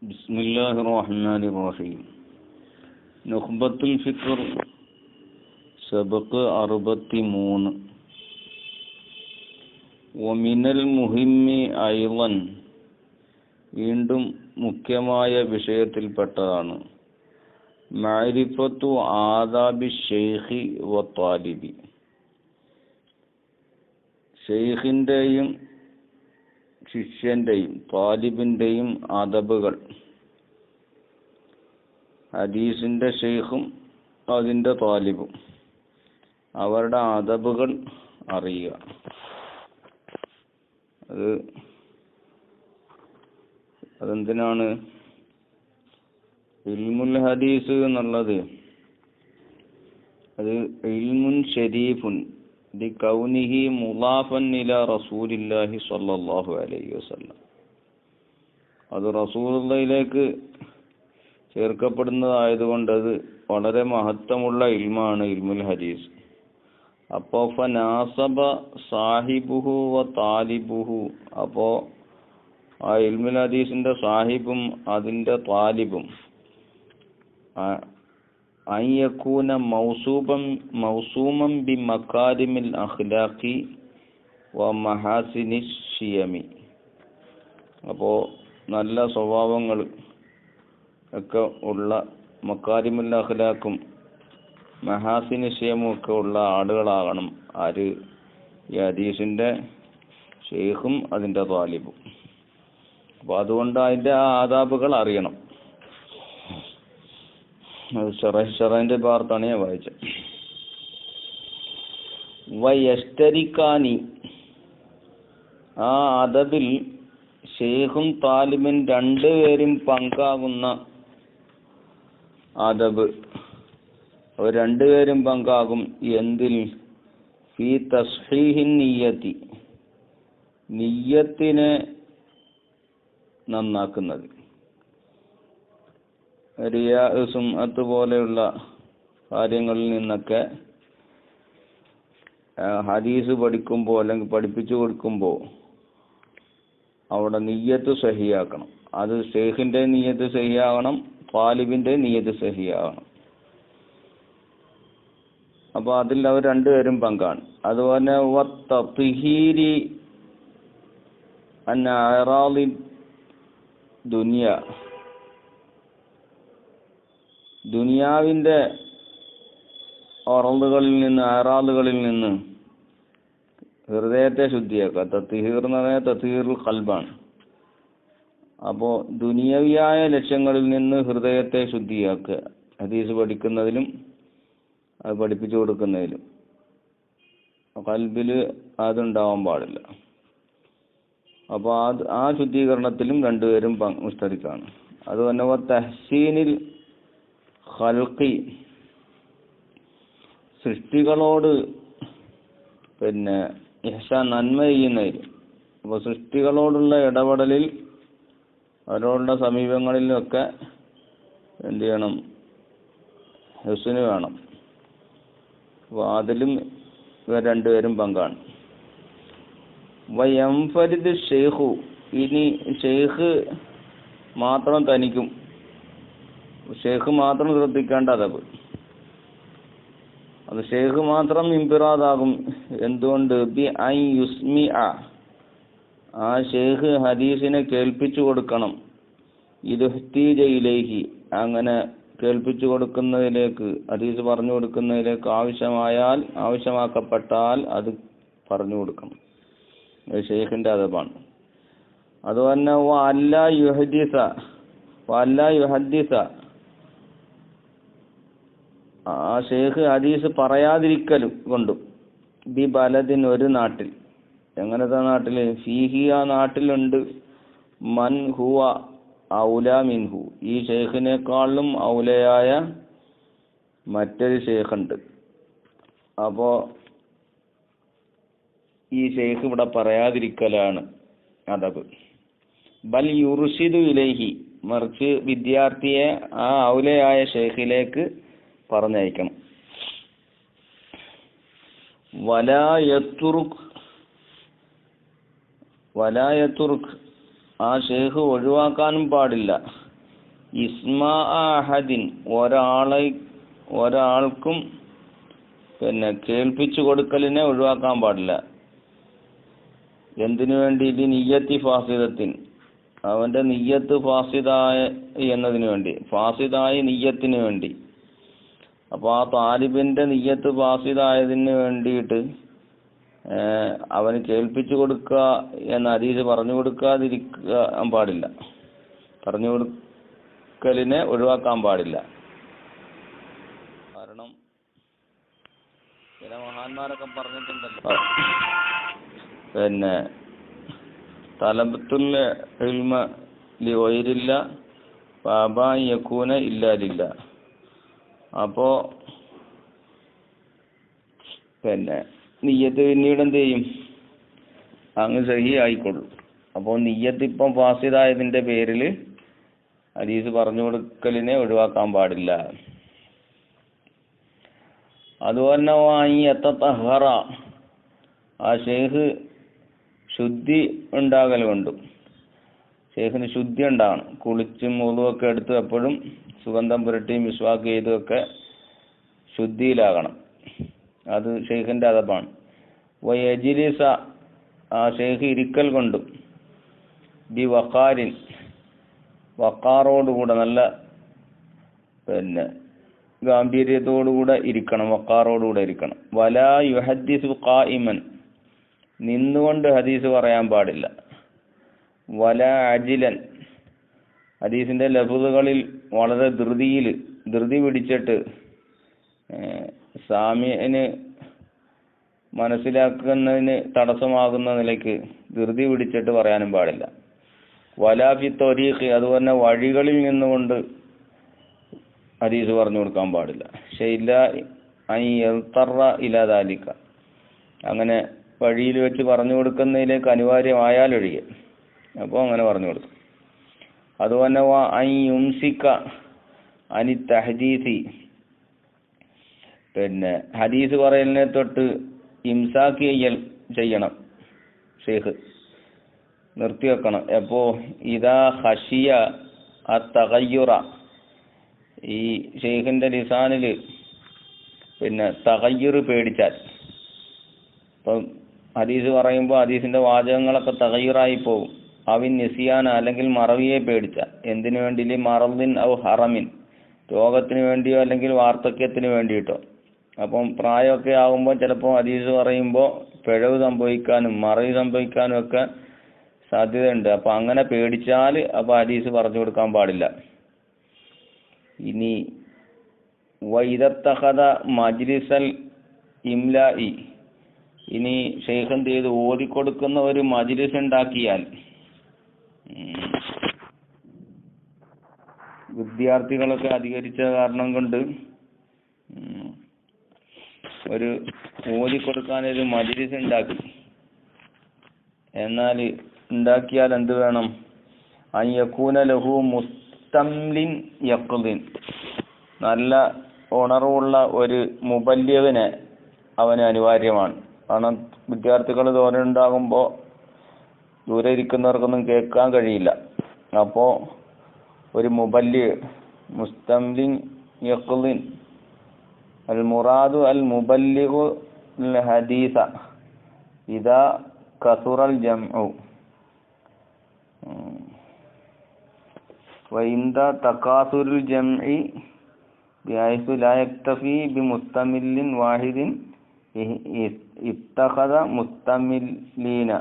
ബിസ്മില്ലാഹിർ റഹ്മാനിർ റഹീം. നുഖ്ബത്തുൽ ഫിക്ർ സബഖ് 63. വമിനൽ മുഹിമ്മി അയ്ളൻ, വീണ്ടും മുഖ്യമായ വിഷയത്തിൽപ്പെട്ടതാണ് മഅരിഫത്തു ആദാബി ശൈഖി വ ത്വാലിബി. ശൈഖിൻ്റെയും ശിഷ്യൻ്റെയും ത്വാലിബിൻ്റെയും അദബുകൾ. ഹദീസിൻ്റെ ശൈഖും അതിൻ്റെ ത്വാലിബും അവരുടെ അദബുകൾ അറിയുക. അതെന്തിനാണ്? ഇൽമുൽ ഹദീസ് എന്നുള്ളത് അത് ഇൽമുൻ ശരീഫുൻ ദി കൗനിഹി മുളാഫൻ ഇലാ റസൂലില്ലാഹി സ്വല്ലല്ലാഹു അലൈഹി വസല്ലം. അത് റസൂലുള്ളാഹിയിലേക്ക് ചേർക്കപ്പെടുന്നതായതുകൊണ്ട് അത് വളരെ മഹത്വമുള്ള ഇൽമാണ് ഇൽമുൽ ഹദീസ്. അപ്പോൾ ഫനാസബ സാഹിബുഹു വ താലിബുഹു, അപ്പോൾ ആ ഇൽമുൽ ഹദീസിന്റെ സാഹിബും അതിന്റെ താലിബും അയ്യകൂന മൗസൂമൻ ബി മകാരിമിൽ അഖ്ലാഖി വ മഹാസിനി ശിയമി. അപ്പോൾ നല്ല സ്വഭാവങ്ങൾ ഒക്കെ ഉള്ള മകാരിമുൽ അഖ്ലാഖും മഹാസിനി ശിയമും ഒക്കെ ഉള്ള ആളുകളാകണം ആര്? ഈ ഹദീസിന്റെ ഷെയ്ഖും അതിന്റെ താലിബും. അപ്പോൾ അതുകൊണ്ട് അതിന്റെ ആ ആദാബുകൾ അറിയണം. ഷറഹിന്റെ ഭാഗത്താണ് ഞാൻ വായിച്ചത്. വയസ്തരിക്കാനി, ആ അദബിൽ ഷെയ്ഖും താലിബും രണ്ടുപേരും പങ്കാകുന്ന അദബ്. അവർ രണ്ടുപേരും പങ്കാകും എന്തിൽ? ഫീ തസ്ഹീഹിൻ നിയ്യത്തി, നിയ്യത്തിനെ നന്നാക്കുന്നത്. റിയാ സുംഅത്ത് പോലെയുള്ള കാര്യങ്ങളിൽ നിന്നൊക്കെ ഹദീസ് പഠിക്കുമ്പോൾ അല്ലെങ്കിൽ പഠിപ്പിച്ചു കൊടുക്കുമ്പോൾ അവിടെ നിയ്യത്ത് സഹിയാക്കണം. അത് ഷെയ്ഖിന്റെ നിയ്യത്ത് സഹിയാകണം, താലിബിന്റെ നിയ്യത്ത് സഹിയാകണം. അപ്പോൾ അതിൽ അവർ രണ്ടുപേരും പങ്കാണ്. അതുപോലെ വത്തത്ഹീരി അൻ അറാളി ദുനിയ, ദുനിയാവിൻ്റെ അറളുകളിൽ നിന്ന് അറാളുകളിൽ നിന്ന് ഹൃദയത്തെ ശുദ്ധിയാക്കുക. തത്ഹീർ എന്ന് പറഞ്ഞാൽ തത്ഹീറുൽ ഖൽബാണ്. അപ്പോൾ ദുനിയവിയായ ലക്ഷ്യങ്ങളിൽ നിന്ന് ഹൃദയത്തെ ശുദ്ധിയാക്കുക. ഹദീസ് പഠിക്കുന്നതിലും അത് പഠിപ്പിച്ചു കൊടുക്കുന്നതിലും ഖൽബിൽ അതുണ്ടാവാൻ പാടില്ല. അപ്പോൾ ആ ശുദ്ധീകരണത്തിലും രണ്ടുപേരും മുസ്തരിക്കാണ്. അതുപോലെ തഹ്സീനിൽ ഖൽഖി, സൃഷ്ടികളോട് ഇഹ്സാൻ, നന്മ ചെയ്യുന്നതിൽ. അപ്പോൾ സൃഷ്ടികളോടുള്ള ഇടപെടലിൽ അവരോടുള്ള സമീപങ്ങളിലൊക്കെ എന്ത് ചെയ്യണം? ഹുസ്ന് വേണം. അപ്പോൾ അതിലും ഇവർ രണ്ടുപേരും പങ്കാണ്. വയംഫരിദ് ഷെയ്ഖു, ഇനി ഷെയ്ഖ് മാത്രം തനിക്കും, ഷെയ്ഖ് മാത്രം ശ്രദ്ധിക്കേണ്ട അദബ്. അത് ഷെയ്ഖ് മാത്രം ഇൻഫിറാദാകും. എന്തുകൊണ്ട്? ബി ഐ യുസ്മി, ആ ഷെയ്ഖ് ഹദീസിനെ കേൾപ്പിച്ചു കൊടുക്കണം. ഇദ്ഹ്തീജ ഇലൈഹി, അങ്ങനെ കേൾപ്പിച്ചു കൊടുക്കുന്നതിലേക്ക്, ഹദീസ് പറഞ്ഞു കൊടുക്കുന്നതിലേക്ക് ആവശ്യമാക്കപ്പെട്ടാൽ അത് പറഞ്ഞു കൊടുക്കണം. ഷെയ്ഖിന്റെ അദബാണ്. അതുപോലെ അല്ലാ യുഹദ്ദിസ, ആ ഷെയ്ഖ് ഹദീസ് പറയാതിരിക്കലും കൊണ്ടും ബി ബലദിൻ, ഒരു നാട്ടിൽ. എങ്ങനത്തെ നാട്ടിൽ? ഫീഹി, ആ നാട്ടിലുണ്ട് മൻ ഹുവ ഔല മിൻഹു, ഈ ഷെയ്ഖിനേക്കാളും ഔലയായ മറ്റൊരു ഷെയ്ഖുണ്ട്. അപ്പോൾ ഈ ഷെയ്ഖ് ഇവിടെ പറയാതിരിക്കലാണ് അദബ്. ബൽ യുർഷിദു ഇലൈഹി, മറിച്ച് വിദ്യാർത്ഥിയെ ആ ഔലയായ ഷെയ്ഖിലേക്ക് പറഞ്ഞയക്കണം. വലാ യതുർക്ക്, ആ ഷെയ്ഖ് ഒഴിവാക്കാനും പാടില്ല. ഇസ്മാ അഹദിൻ ഒരാൾക്കും പിന്നെ കേൾപ്പിച്ചു കൊടുക്കലിനെ ഒഴിവാക്കാൻ പാടില്ല. എന്തിനു വേണ്ടി? നിയ്യത്തി ഫാസിദത്തിൻ, അവന്റെ നിയ്യത്ത് ഫാസിദായ എന്നതിനു വേണ്ടി, ഫാസിദായ നിയ്യത്തിന് വേണ്ടി. അപ്പോൾ ആ താലിബിന്റെ നിയ്യത്ത് ഫാസിദായതിന് വേണ്ടിയിട്ട് അവന് കേൾപ്പിച്ചു കൊടുക്കുക എന്ന ഹദീസ് പറഞ്ഞു കൊടുക്കാതിരിക്കാൻ പാടില്ല, പറഞ്ഞു കൊടുക്കലിനെ ഒഴിവാക്കാൻ പാടില്ല. കാരണം ചില മഹാന്മാരൊക്കെ പറഞ്ഞിട്ടുണ്ടല്ലോ, പിന്നെ തലബത്തുൽ ഇൽമ ലി ഗൈരില്ല ഫഅബാ യകൂന ഇല്ലാ ലില്ല. അപ്പോൾ പിന്നെ നിയ്യത്ത് പിന്നീട് എന്ത് ചെയ്യും? അങ്ങ് സഹി ആയിക്കൊള്ളും. അപ്പോൾ നിയ്യത്ത് ഇപ്പം ഫാസിദായതിൻ്റെ പേരിൽ ഹദീസ് പറഞ്ഞു കൊടുക്കലിനെ ഒഴിവാക്കാൻ പാടില്ല. അതുപോലെ വാങ്ങി എത്തഹറ, ആ ഷെയ്ഖ് ശുദ്ധി ഉണ്ടാകൽ കൊണ്ടും, ഷെയ്ഖിന് ശുദ്ധി ഉണ്ടാകണം. കുളിച്ചും മുളുവൊക്കെ എടുത്ത് എപ്പോഴും സുഗന്ധം പുരട്ടിയും മിസ്വാക്ക് ചെയ്തുമൊക്കെ ശുദ്ധിയിലാകണം. അത് ഷെയ്ഖിൻ്റെ അദബാണ്. വയജിലിസ, ആ ഷെയ്ഖ് ഇരിക്കൽ കൊണ്ടും, ബി വഖാരിൻ, വഖാറോടുകൂടെ നല്ല പിന്നെ ഗാംഭീര്യത്തോടുകൂടെ ഇരിക്കണം, വഖാറോടുകൂടെ ഇരിക്കണം. വലാ യുഹദ്ദിസു ഖായിമൻ, നിന്നുകൊണ്ട് ഹദീസ് പറയാൻ പാടില്ല. വലാ അജിലൻ, ഹദീസിന്റെ ലഫ്ളുകളിൽ വളരെ ധൃതി പിടിച്ചിട്ട് സാമിഅന് മനസ്സിലാക്കുന്നതിന് തടസ്സമാകുന്ന നിലയ്ക്ക് ധൃതി പിടിച്ചിട്ട് പറയാനും പാടില്ല. വലാ ഫി ത്വരീഖ്, അതുപോലെ വഴികളിൽ നിന്നുകൊണ്ട് ഹദീസ് പറഞ്ഞു കൊടുക്കാൻ പാടില്ല. ഷൈല അൻ യൽതറ ഇലാ ദാലിക, അങ്ങനെ വഴിയിൽ വെച്ച് പറഞ്ഞു കൊടുക്കുന്നതിലേക്ക് അനിവാര്യമായാലൊഴികെ, അപ്പോൾ അങ്ങനെ പറഞ്ഞു കൊടുക്കും. അതുപോലെ അൻ യുംസിക അനി തഹദീസി, പിന്നെ ഹദീസ് പറയലിനെ തൊട്ട് ഇംസാക്ക് ചെയ്യണം, ഷെയ്ഖ് നിർത്തിവെക്കണം. എപ്പോ? ഇദാ ഖശിയ അത്തഗയ്യുറ, ഈ ഷെയ്ഖിന്റെ ലിസാനിൽ പിന്നെ തഗയ്യുർ പേടിച്ചാൽ, ഇപ്പം ഹദീസ് പറയുമ്പോൾ ഹദീസിന്റെ വാചകങ്ങളൊക്കെ തഗയ്യുറായി പോകും. അവിൻ നിസിയാന, അല്ലെങ്കിൽ മറവിയെ പേടിച്ചാൽ. എന്തിനു വേണ്ടി? മറദിൻ ഔ ഹറമിൻ, രോഗത്തിന് വേണ്ടിയോ അല്ലെങ്കിൽ വാർദ്ധക്യത്തിന് വേണ്ടിയിട്ടോ. അപ്പം പ്രായമൊക്കെ ആകുമ്പോൾ ചിലപ്പോൾ ഹദീസ് പറയുമ്പോൾ പിഴവ് സംഭവിക്കാനും മറവി സംഭവിക്കാനും ഒക്കെ സാധ്യതയുണ്ട്. അപ്പം അങ്ങനെ പേടിച്ചാൽ അപ്പോൾ ഹദീസ് പറഞ്ഞു കൊടുക്കാൻ പാടില്ല. ഇനി വൈദത്തഖദ മജ്ലിസൽ ഇംലാഇ, ഇനി ഷെയ്ഖ് എന്ത് ചെയ്ത് ഓതിക്കൊടുക്കുന്ന ഒരു മജ്ലിസ് ഉണ്ടാക്കിയാൽ, വിദ്യാർത്ഥികളൊക്കെ അധികരിച്ച കാരണം കൊണ്ട് ഒരു ഓതിക്കൊടുക്കാനൊരു മജ്ലിസ് ഉണ്ടാക്കിയാൽ എന്ത് വേണം? അൻ യകൂന ലഹു മുസ്തംലിൻ യഖ്ദിൻ, നല്ല ഉണർവുള്ള ഒരു മുബല്ലിഗിനെ അവന് അനിവാര്യമാണ്. കാരണം വിദ്യാർത്ഥികൾ തോനെ ഉണ്ടാകുമ്പോൾ ദൂരെ ഇരിക്കുന്നവർക്കൊന്നും കേൾക്കാൻ കഴിയില്ല. അപ്പോൾ ഒരു മുബല്ലിഗ്, മുസ്തംലിൻ യഖ്ദിൻ, അൽ മുറാദു അൽ മുബല്ലിഗു അൽ ഹദീസ ഇദാ കസുറൽ ജംഉ വഇൻദ തകാസുറുൽ ജംഇ ബിഹൈസു ലാ യക്തഫി ബിമുസ്തമില്ലിൻ വാഹിദിൻ ഇത്തഖദ മുസ്തമില്ലീന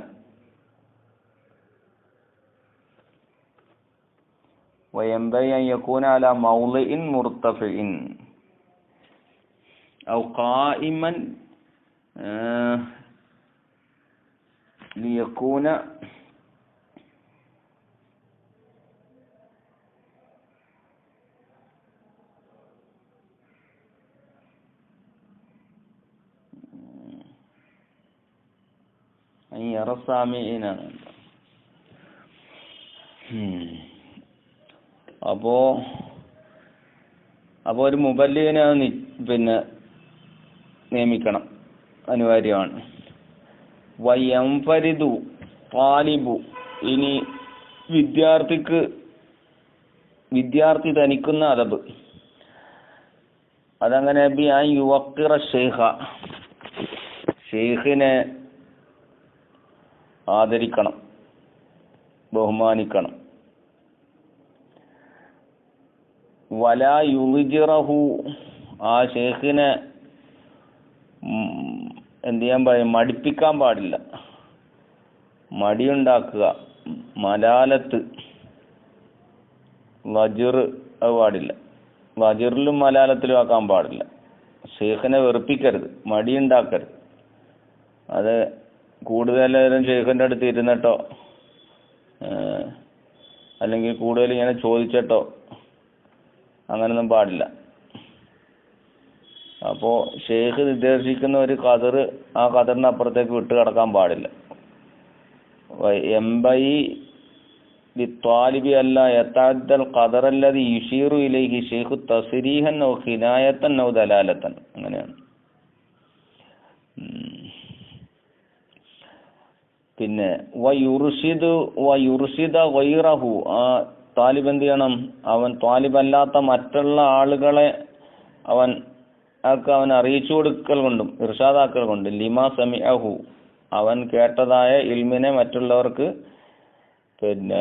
വയംബഗി അൻ യകൂന അലാ മൗളിഇൻ മുർതഫിഇൻ ഔ ഖായിമൻ ലിയകൂന യറസാമിനാണ്. അപ്പോ ഒരു മുബല്ലിഗിനെ പിന്നെ നിയമിക്കണം, അനിവാര്യമാണ്. വയംഫരിദു താലിബു, ഇനി വിദ്യാർത്ഥിക്ക് വിദ്യാർത്ഥി ധനിക്കുന്ന അദബ്. അതങ്ങനെ യുവക്കിറ ഷെയ്ഖിനെ ആദരിക്കണം, ബഹുമാനിക്കണം. വലാ യുളിജിറഹു, ആ ഷെയ്ഖിനെ എന്ത് ചെയ്യാൻ പാടില്ല, മടിപ്പിക്കാൻ പാടില്ല, മടിയുണ്ടാക്കുക, മലാലത്ത്, വജിർ അത് പാടില്ല, വജിറിലും മലാലത്തിലും ആക്കാൻ പാടില്ല. ഷെയ്ഖിനെ വെറുപ്പിക്കരുത്, മടിയുണ്ടാക്കരുത്. അത് കൂടുതലും ഷെയ്ഖിൻ്റെ അടുത്ത് ഇരുന്നിട്ടോ അല്ലെങ്കിൽ കൂടുതൽ ഇങ്ങനെ ചോദിച്ചിട്ടോ അങ്ങനൊന്നും പാടില്ല. അപ്പോൾ ഷെയ്ഖ് നിർദ്ദേശിക്കുന്ന ഒരു ഖദർ ആ ഖദറിന് അപ്പുറത്തേക്ക് വിട്ട് കിടക്കാൻ പാടില്ല. എംബയി ലിത്വാലിബി അല്ല യതഅദ്ദൽ ഖദറല്ലദി യുശീറു ഇലൈഹി ഷെയ്ഖു തസ്രീഹൻ ഔ ഖിനായത്തൻ ഔ ദലാലത്തൻ. അങ്ങനെയാണ്. പിന്നെ വയുർഷിദ ഗൈറഹു, ആ താലിബ് എന്ത് ചെയ്യണം, അവൻ താലിബല്ലാത്ത മറ്റുള്ള ആളുകളെ അവൻ അറിയിച്ചു കൊടുക്കൽ കൊണ്ടും ഇർഷാദാക്കൽ കൊണ്ടും ലിമാ സമിഅഹു, അവൻ കേട്ടതായ ഇൽമിനെ മറ്റുള്ളവർക്ക് പിന്നെ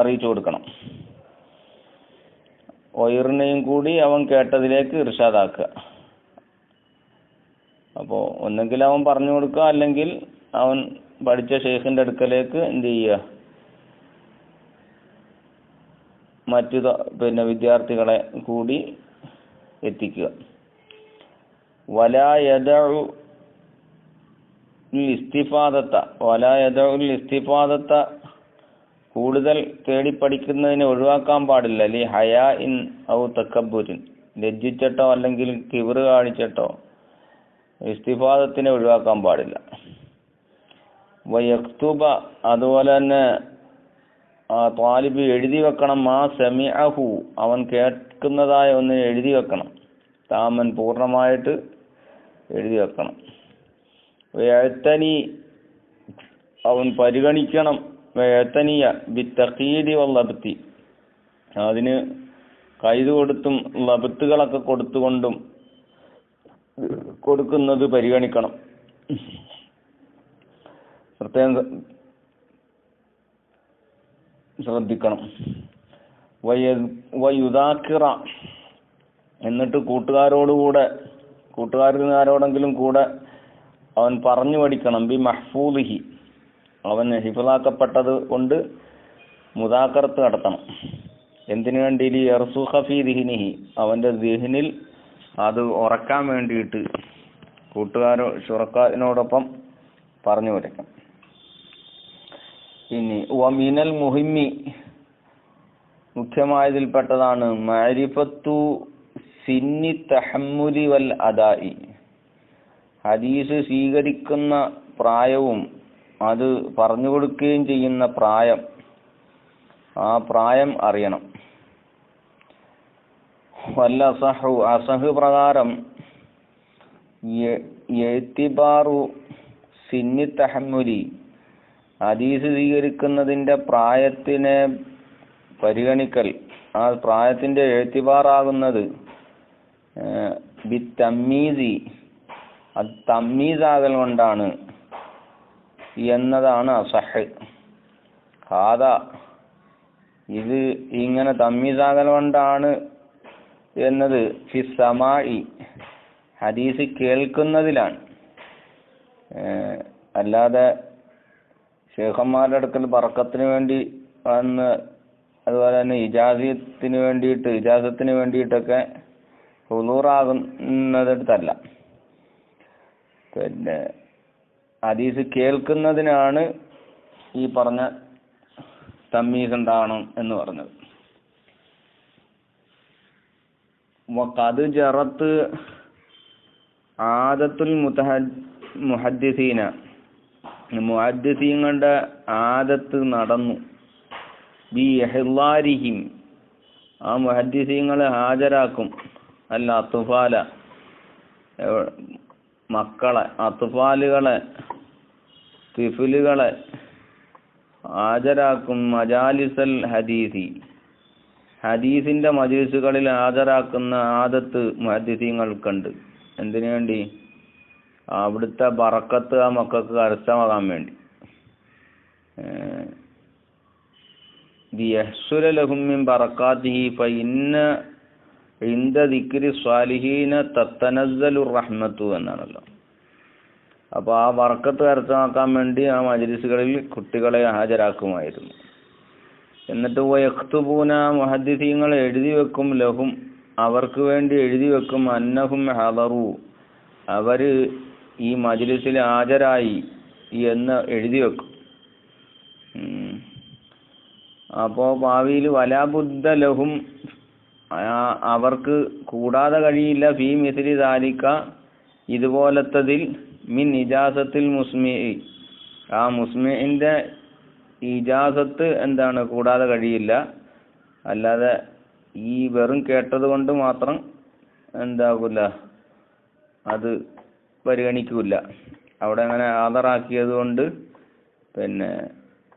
അറിയിച്ചു കൊടുക്കണം. ഒയറിനെയും കൂടി അവൻ കേട്ടതിലേക്ക് ഇർഷാദാക്കുക. അപ്പോൾ ഒന്നെങ്കിൽ അവൻ പറഞ്ഞു കൊടുക്കുക, അല്ലെങ്കിൽ അവൻ പഠിച്ച ഷെയ്ഖിൻ്റെ അടുക്കലേക്ക് എന്ത് ചെയ്യുക, മറ്റു പിന്നെ വിദ്യാർത്ഥികളെ കൂടി എത്തിക്കുക. വലാ യദഉ ഇസ്തിഫാദത്ത, കൂടുതൽ തേടി പഠിക്കുന്നതിനെ ഒഴിവാക്കാൻ പാടില്ല. ലി ഹയാഇൻ ഔ തകബ്ബുരിൻ, ലജ്ജിച്ചിട്ടോ അല്ലെങ്കിൽ കിബറ് കാണിച്ചിട്ടോ ഇസ്തിഫാദത്തിനെ ഒഴിവാക്കാൻ പാടില്ല. വയക്തുബ, അതുപോലെ തന്നെ ആ ത്വാലിബ് എഴുതി വെക്കണം. മാ സമിഅഹു, അവൻ കേൾക്കുന്നതായ ഒന്നിനെ എഴുതി വെക്കണം. താമൻ, പൂർണ്ണമായിട്ട് എഴുതി വെക്കണം. വയഅ്തനി, അവൻ പരിഗണിക്കണം. വയഅ്തനിയ ബിത്തഖീദി വല്ലബ്തി, അതിന് കൈത് കൊടുത്തും ലബ്ത്തുകളൊക്കെ കൊടുത്തുകൊണ്ടും കൊടുക്കുന്നത് പരിഗണിക്കണം, പ്രത്യേകം ശ്രദ്ധിക്കണം. വയുദാക്കിറ, എന്നിട്ട് കൂട്ടുകാരോടെങ്കിലും കൂടെ അവൻ പറഞ്ഞു പഠിക്കണം. ബി മഹ്ഫൂദിഹി, അവൻ ഹിഫ്ളാക്കപ്പെട്ടത് കൊണ്ട് മുദാക്കറത്ത് നടത്തണം. എന്തിനു വേണ്ടി? യർസുഖ ഫീ ദിഹ്നിഹി, അവൻ്റെ ദിഹ്നിൽ അത് ഉറക്കാൻ വേണ്ടിയിട്ട് ഷുറക്കാരിനോടൊപ്പം പറഞ്ഞു പഠിക്കണം. ഇനി വമിനൽ മുഹിമ്മി, മുഖ്യമായതിൽപ്പെട്ടതാണ് മഅരിഫത്തു സിന്നി തഹമ്മുലി വൽ അദാഇ, ഹദീസ് സ്വീകരിക്കുന്ന പ്രായവും അത് പറഞ്ഞു കൊടുക്കുകയും ചെയ്യുന്ന പ്രായം, ആ പ്രായം അറിയണം. വല്ല അസഹു, അസഹ് പ്രകാരം എഅ്തിബാറു സിന്നി തഹമ്മുലി, ഹദീസ് സ്വീകരിക്കുന്നതിൻ്റെ പ്രായത്തിനെ പരിഗണിക്കൽ, ആ പ്രായത്തിൻ്റെ എഅ്തിബാറാകുന്നത് ബിത്തമ്മീസി, അത് തമ്മീസാകൽ കൊണ്ടാണ് എന്നതാണ് അസഹ്. ഹാദാ, ഇത് ഇങ്ങനെ തമ്മീസാകൽ കൊണ്ടാണ് എന്നത് ഫി സമാഇ, ഹദീസ് കേൾക്കുന്നതിലാണ്. അല്ലാതെ ശേഖന്മാരുടെ അടുക്കൽ ബറക്കത്തിന് വേണ്ടി വന്ന്, അതുപോലെ തന്നെ ഇജാസത്തിന് വേണ്ടിയിട്ടൊക്കെ ഹുളൂറാകുന്നതല്ല. പിന്നെ ഹദീസ് കേൾക്കുന്നതിനാണ് ഈ പറഞ്ഞ തമ്മീസ് ഉണ്ടാകണം എന്ന് പറഞ്ഞത്. വഖദ് ജറത്ത് ആദത്തുൽ മുഹദ്ദിസീന, മുഹദ്ദിസീങ്ങളുടെ ആദത്ത് നടന്നു. ബി ഇഹ്ളാരിഹിം, ആ മുഹദ്ദിസീങ്ങളെ ഹാജരാക്കും. അല്ല അത്ഫാല, മക്കളെ, അത്ഫാലുകളെ, തിഫിലുകളെ ഹാജരാക്കും മജാലിസൽ ഹദീസി, ഹദീസിന്റെ മജ്ലിസുകളിൽ ഹാജരാക്കുന്ന ആദത്ത് മുഹദ്ദിസീങ്ങൾക്കുണ്ട്. എന്തിനു വേണ്ടി? അവിടുത്തെ ബറക്കത്ത് ആ മക്കൾക്ക് കരസ്ഥമാകാൻ വേണ്ടി. ലിയഹ്സുല ലഹും മിൻ ബറകാതിഹി ഫഇന്ന ഇൻദ ദിക്രി സ്വാലിഹീന തതനസ്സലു റഹ്മത്തു എന്നാണല്ലോ. അപ്പോൾ ആ ബറക്കത്ത് കരസ്ഥമാക്കാൻ വേണ്ടി ആ മജ്ലിസുകളിൽ കുട്ടികളെ ഹാജരാക്കുമായിരുന്നു. എന്നിട്ട് വയഖ്തുബൂന, മുഹദ്ദിസീങ്ങൾ എഴുതി വെക്കും, ലഹും അവർക്ക് വേണ്ടി എഴുതി വെക്കും, അന്നഹും ഹദറു അവര് ഈ മജ്ലിസിൽ ഹാജരായി എന്ന് എഴുതി വെക്കും. അപ്പോൾ ഭാവിയിൽ വലാബുദ്ധ ലഹും അവർക്ക് കൂടാതെ കഴിയില്ല, ഫീ മിസ്ലി ദാലിക ഇതുപോലത്തതിൽ, മിൻ ഇജാസത്തിൽ മുസ്മി ആ മുസ്മിഇന്റെ ഇജാസത്ത് എന്താണ് കൂടാതെ കഴിയില്ല. അല്ലാതെ ഈ വെറും കേട്ടത് കൊണ്ട് മാത്രം എന്താകില്ല, അത് പരിഗണിക്കൂല. അവിടെ അങ്ങനെ ഹാജറാക്കിയത് കൊണ്ട് പിന്നെ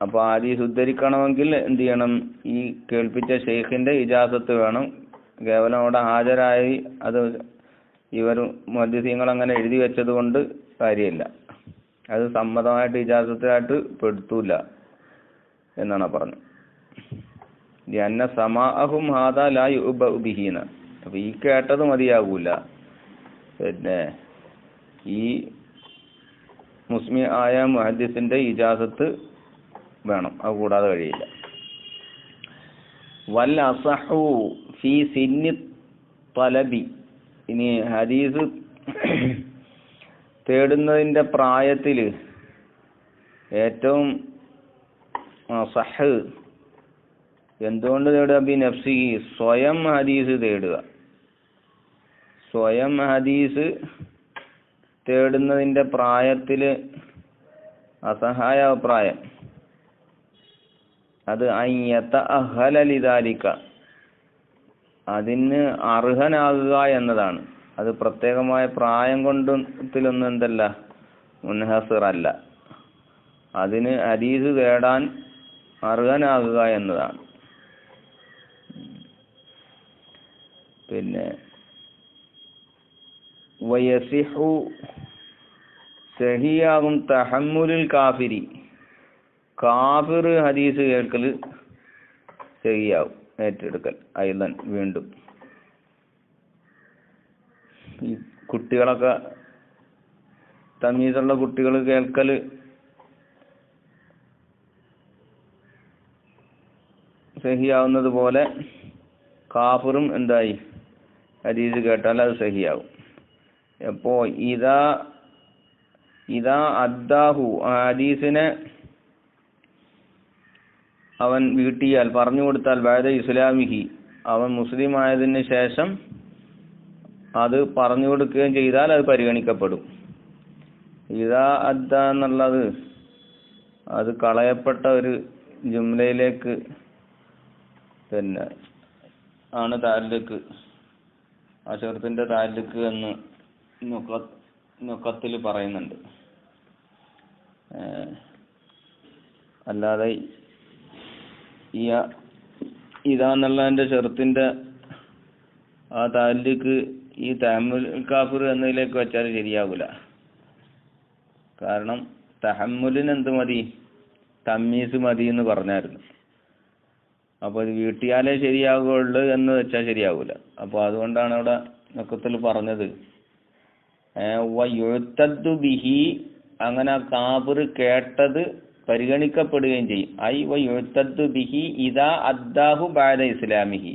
അപ്പോൾ ഹദീസ് ഉദ്ധരിക്കണമെങ്കിൽ എന്ത് ചെയ്യണം? ഈ കേൾപ്പിച്ച ഷെയ്ഖിന്റെ ഇജാസത്ത് വേണം. കേവലം അവിടെ ഹാജരായി അത് ഇവർ മുഹദ്ദിസീങ്ങൾ അങ്ങനെ എഴുതി വെച്ചത് കൊണ്ട് കാര്യമില്ല. അത് സമ്മതമായിട്ട് ഇജാസത്തായിട്ട് പെടുത്തൂല എന്നാണ് പറഞ്ഞത്. അന്ന സമാഅഹും ഹാദാ ലാ യുഅ്ബഉ ബിഹിന. അപ്പോൾ ഈ കേട്ടത് മതിയാകൂല, പിന്നെ ഈ മുസ്മി ആയ മുഹദ്ദിസിന്റെ ഇജാസത്ത് വേണം, അത് കൂടാതെ കഴിയില്ല. വൽ അസഹു ഫീ സിന്നി തലബി, ഇനി ഹദീസ് തേടുന്നതിന്റെ പ്രായത്തിൽ ഏറ്റവും സഹ് എന്തുകൊണ്ട് തേടുക? ബി നഫ്സിഹി, സ്വയം ഹദീസ് തേടുക. സ്വയം ഹദീസ് തേടുന്നതിന്റെ പ്രായത്തിൽ അസഹായ അഭിപ്രായം അത് അയ്യതഅഹല ലിദാലിക, അതിന് അർഹനാകുക എന്നതാണ്. അത് പ്രത്യേകമായ പ്രായം കൊണ്ടൊന്നും എന്തല്ല, മുൻഹസിറല്ല. അതിന് ഹദീസ് തേടാൻ അർഹനാകുക എന്നതാണ്. പിന്നെ വയസിഹു സഹിയാകും തഹമ്മുലുൽ കാഫിരി, കാഫിർ ഹദീസ് കേൾക്കൽ സഹിയാവും, ഏറ്റെടുക്കൽ. അയ്ലൻ വീണ്ടും ഈ കുട്ടികളൊക്കെ തമീസുള്ള കുട്ടികൾ കേൾക്കൽ സഹിയാവുന്നത് പോലെ കാഫിറും എന്തായി ഹദീസ് കേട്ടാൽ അത് സഹിയാവും. എപ്പോ ഇതാ അദ്ദാഹു, ഹദീസിനെ അവൻ വീട്ടിയാൽ, പറഞ്ഞു കൊടുത്താൽ, ബഅദ ഇസ്ലാമിഹി അവൻ മുസ്ലിം ആയതിന് ശേഷം അത് പറഞ്ഞു കൊടുക്കുകയും ചെയ്താൽ അത് പരിഗണിക്കപ്പെടും. ഇതാ അദ്ദ എന്നുള്ളത് അത് കളയപ്പെട്ട ഒരു ജുംലയിലേക്ക് പിന്നെ ആണ് താലിക്ക്, അശർത്തിന്റെ താലിക്ക് എന്ന് നുഖത്തിൽ പറയുന്നുണ്ട്. അല്ലാതെ ഇതാന്നുള്ളതിന്റെ ഷെർത്തിന്റെ ആ താലിക്ക് ഈ തഹമ്മുൽ കാഫിർ എന്നതിലേക്ക് വെച്ചാൽ ശരിയാകൂല. കാരണം തഹമ്മുലിന് എന്ത് മതി? തമ്മീസ് മതി എന്ന് പറഞ്ഞായിരുന്നു. അപ്പോൾ ഇത് വീട്ടിയാലേ ശരിയാകുള്ളൂ എന്ന് വെച്ചാൽ ശരിയാകൂല. അപ്പോൾ അതുകൊണ്ടാണ് അവിടെ നക്കത്തിൽ പറഞ്ഞത് വയുത്തദ്ദു ബിഹി, അങ്ങനെ കാഫിർ കേട്ടത് പരിഗണിക്കപ്പെടുകയും ചെയ്യും. ഐ വയുത്തദ്ദു ബിഹി ഇദാ അദ്ദാഹു ബഅദ ഇസ്ലാമിഹി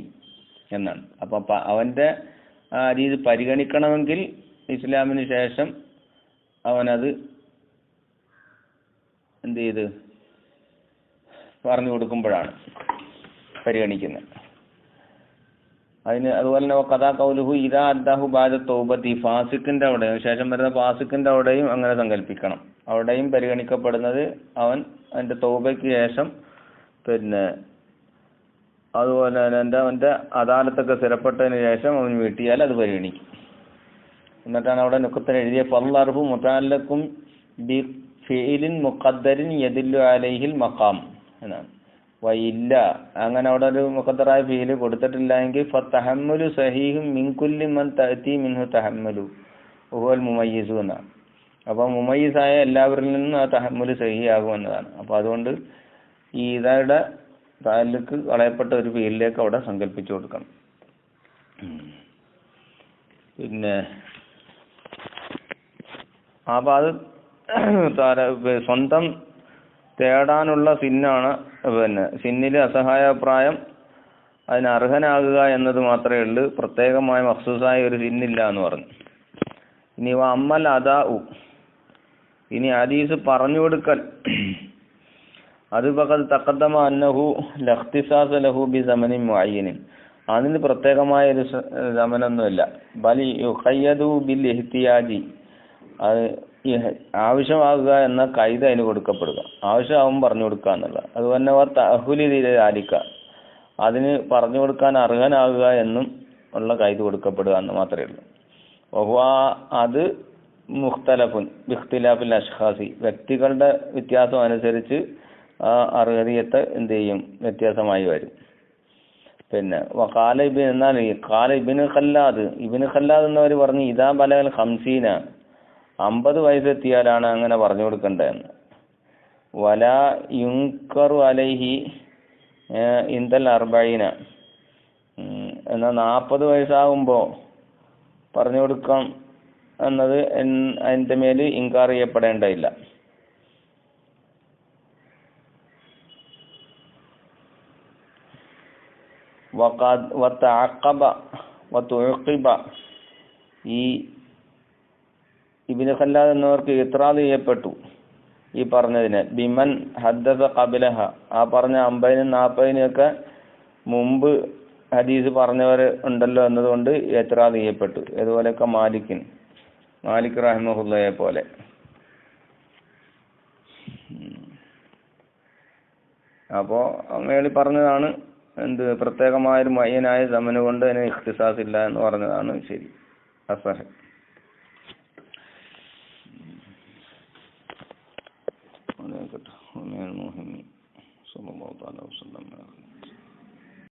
എന്നാണ്. അപ്പൊ അവന്റെ ഹദീസ് പരിഗണിക്കണമെങ്കിൽ ഇസ്ലാമിന് ശേഷം അവനത് എന്ത് ചെയ്ത് പറഞ്ഞു കൊടുക്കുമ്പോഴാണ് പരിഗണിക്കുന്നത്. അതിന് അതുപോലെ തന്നെ കഥാ കൗലുഹു ഇദാ അദ്ദാഹു ബഅദ തൗബത്തി, ഫാസിക്കിന്റെ അവിടെ ശേഷം വരുന്ന ഫാസിക്കിന്റെ അവിടെയും അങ്ങനെ സങ്കല്പിക്കണം. അവിടെയും പരിഗണിക്കപ്പെടുന്നത് അവൻ അതിന്റെ തൗബയ്ക്ക് ശേഷം, പിന്നെ അതുപോലെ തന്നെ അവന്റെ അദാലത്തൊക്കെ സ്ഥിരപ്പെട്ടതിന് ശേഷം അവൻ വീട്ടിയാൽ അത് പരിഗണിക്കും. എന്നിട്ടാണ് അവിടെ നുഖത്തിന് എഴുതിയ ഫർളർഹു മുതഅല്ലഖും ബി ഫിഇലിൻ മുഖദ്ദരിൻ യദുല്ലു അലൈഹിൽ മഖാം. എന്നാണ്. ഇല്ല അങ്ങനെ അവിടെ ഒരു മുഖദ്ദറായ ഫീല് കൊടുത്തിട്ടില്ല എങ്കിൽ ഫതഹമ്മലു സഹീഹും മിൻ കുല്ലി മൻ തഅതി മിൻഹു തഹമ്മലു വഹുവൽ മുമയ്യിസു എന്നാണ്. അപ്പോൾ മുമയ്യിസായ എല്ലാവരിൽ നിന്നും ആ തഹമ്മല് സഹീഹാകും എന്നതാണ്. അപ്പോൾ അതുകൊണ്ട് ഈ ഇതയുടെ താലൂക്ക് കളയപ്പെട്ട ഒരു ഫീലിലേക്ക് അവിടെ സങ്കല്പിച്ചു കൊടുക്കണം. പിന്നെ അപ്പോൾ അത് സ്വന്തം തേടാനുള്ള സിന്നാണ്. പിന്നെ സിന്നിൽ അസഹായാഭിപ്രായം അതിന് അർഹനാകുക എന്നത് മാത്രമേ ഉള്ളൂ. പ്രത്യേകമായ മഖ്സൂസായ ഒരു സിന്നില്ല എന്ന് പറഞ്ഞു. ഇനി അമ്മൽ അദാഉ, ഇനി ഹദീസ് പറഞ്ഞു കൊടുക്കൽ, അത് ഫഖദ് തഖദ്ദമ അന്നഹു ലഖ്തിസാസ ലഹു ബി സമനിൻ മുഅയ്യനിൻ, അതിന് പ്രത്യേകമായ ഒരു സമനൊന്നുമില്ല. ബൽ യുഖയ്യദു ബിൽ ഇഹ്തിയാജി, അത് ആവശ്യമാകുക എന്ന കൈത അതിന് കൊടുക്കപ്പെടുക, ആവശ്യമാവും പറഞ്ഞു കൊടുക്കുക എന്നുള്ള. അതുപോലെ തഅഹുലി ലിദാലിക, അതിന് പറഞ്ഞു കൊടുക്കാൻ അർഹനാകുക എന്നും ഉള്ള കൈത് കൊടുക്കപ്പെടുക എന്ന് മാത്രമേ ഉള്ളൂ. അത് മുഖ്തലഫുൻ ബിഖ്തിലാഫിൽ അഷ്ഖാസി, വ്യക്തികളുടെ വ്യത്യാസം അനുസരിച്ച് ആ അർഹതയത്തെ എന്ത് ചെയ്യും, വ്യത്യാസമായി വരും. പിന്നെ വഖാല ഇബ്നു, എന്നാൽ ഖാല ഇബ്നു ഖല്ലാദ് എന്നവർ പറഞ്ഞു ഇദാ ബലഗൽ 50, 50 വയസ്സെത്തിയാലാണ് അങ്ങനെ പറഞ്ഞു കൊടുക്കേണ്ടതെന്ന്. വലാ യുൻകറു അലൈഹി ഇൻദൽ 40, എന്നാൽ 40 വയസ്സാകുമ്പോൾ പറഞ്ഞു കൊടുക്കാം എന്നത് അതിൻ്റെ മേൽ ഇൻകാർ ചെയ്യപ്പെടേണ്ടതില്ല. ഈ ഇബ്നു ഖല്ലാദ് എന്നവർക്ക് ഇത്റാദ് ചെയ്യപ്പെട്ടു ഈ പറഞ്ഞതിന്. ബിമൻ ഹദ്ദസ ഖബലഹ, ആ പറഞ്ഞ 50-നും 40-നും മുമ്പ് ഹദീസ് പറഞ്ഞവർ ഉണ്ടല്ലോ എന്നതുകൊണ്ട് ഇത്റാദ് ചെയ്യപ്പെട്ടു. അതുപോലെയൊക്കെ മാലിക് റഹിമഹുള്ളയെ പോലെ. അപ്പോൾ മേളി പറഞ്ഞതാണ് എന്ത്, പ്രത്യേകമായൊരു മയ്യനായ സമന് കൊണ്ട് അതിന് ഇഖ്തിസാസ് ഇല്ല എന്ന് പറഞ്ഞതാണ് ശരി, അസഹ. صلى الله عليه وسلم.